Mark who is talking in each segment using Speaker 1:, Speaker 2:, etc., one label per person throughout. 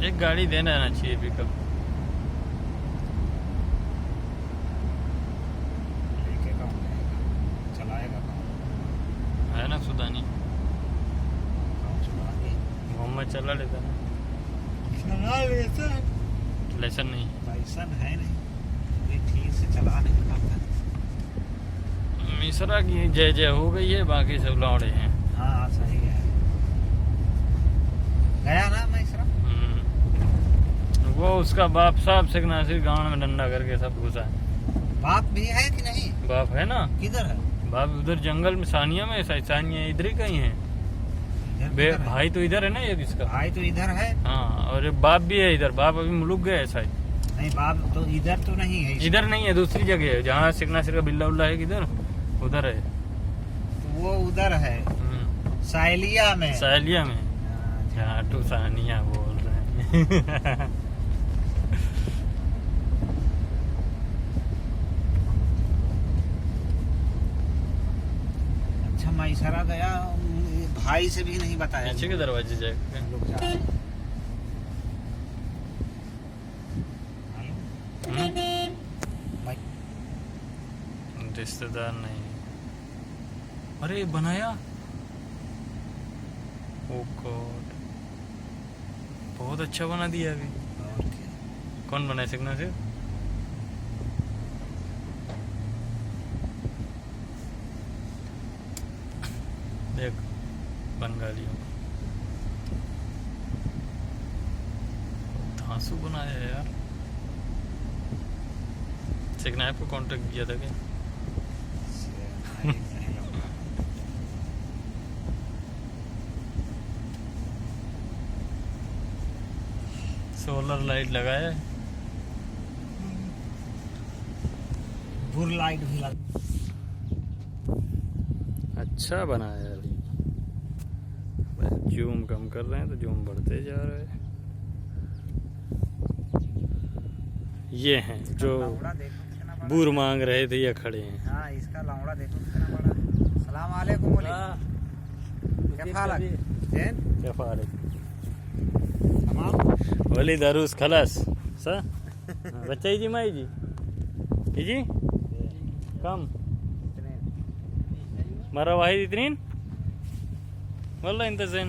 Speaker 1: एक गाड़ी देना आना चाहिए पिकअप।
Speaker 2: लेके कौन जाएगा, चलाएगा कौन?
Speaker 1: है ना सुदानी,
Speaker 2: कौन चलाएगा?
Speaker 1: मोहम्मद चला लेता ना।
Speaker 2: चला लेता,
Speaker 1: लाइसेंस नहीं,
Speaker 2: लाइसेंस है नहीं, ये ठीक से चला नहीं पाता।
Speaker 1: मिश्रा की जय जय हो गई है, बाकी सब लौड़े हैं।
Speaker 2: हाँ सही है, गया ना मिश्रा।
Speaker 1: वो उसका बाप साहब से नासिर गांव में डंडा करके सब घुसा है।
Speaker 2: बाप भी है कि नहीं?
Speaker 1: बाप है ना,
Speaker 2: किधर है?
Speaker 1: बाप उधर जंगल में सानिया में, सानिया इधर ही कहीं है।
Speaker 2: इधर किधर है?
Speaker 1: भाई तो इधर है ना ये इसका।
Speaker 2: भाई तो इधर है।
Speaker 1: हाँ, और एक बाप भी है इधर। बाप अभी मुलुक गया है शायद।
Speaker 2: नहीं बाप तो इधर तो नहीं है।
Speaker 1: इधर नहीं है, दूसरी जगह है जहाँ सिकनासिर का बिल्ला उल्ला है, किधर उधर है।
Speaker 2: वो उधर है साइलिया में।
Speaker 1: सालिया में झाटू सानिया बोल रहे हैं।
Speaker 2: अच्छा मैसरा गया, भाई से भी नहीं बताया।
Speaker 1: पीछे के दरवाजे जाएगा।
Speaker 2: लोग जा रहे हैं।
Speaker 1: रिश्तेदार नहीं। अरे बनाया, ओ गॉड, बहुत अच्छा बना दिया अभी।
Speaker 2: और क्या?
Speaker 1: कौन बनाया सिकना से? देख बंगालियों धांसू बनाया है यार। सिकना को कांटेक्ट किया था क्या? सोलर लाइट लगाया है,
Speaker 2: बुर लाइट भी लग।
Speaker 1: अच्छा बनाया है। जूम कम कर रहे हैं तो जूम बढ़ते जा रहे हैं। ये हैं जो बूर मांग रहे थे, ये खड़े हैं।
Speaker 2: हाँ इसका लौड़ा देखो कितना बड़ा है। सलाम वालेकुम। क्या फालक जैन
Speaker 1: क्या फालक
Speaker 2: तमाम
Speaker 1: वली दारूस खलास सा बच्चा जी माई जी जी कम मरा वाहिद इतनीन वल्ला इंतज़ेन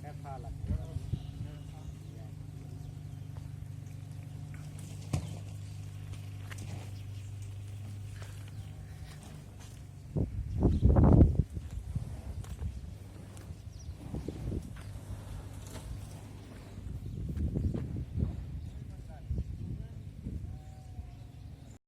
Speaker 2: क्या फालक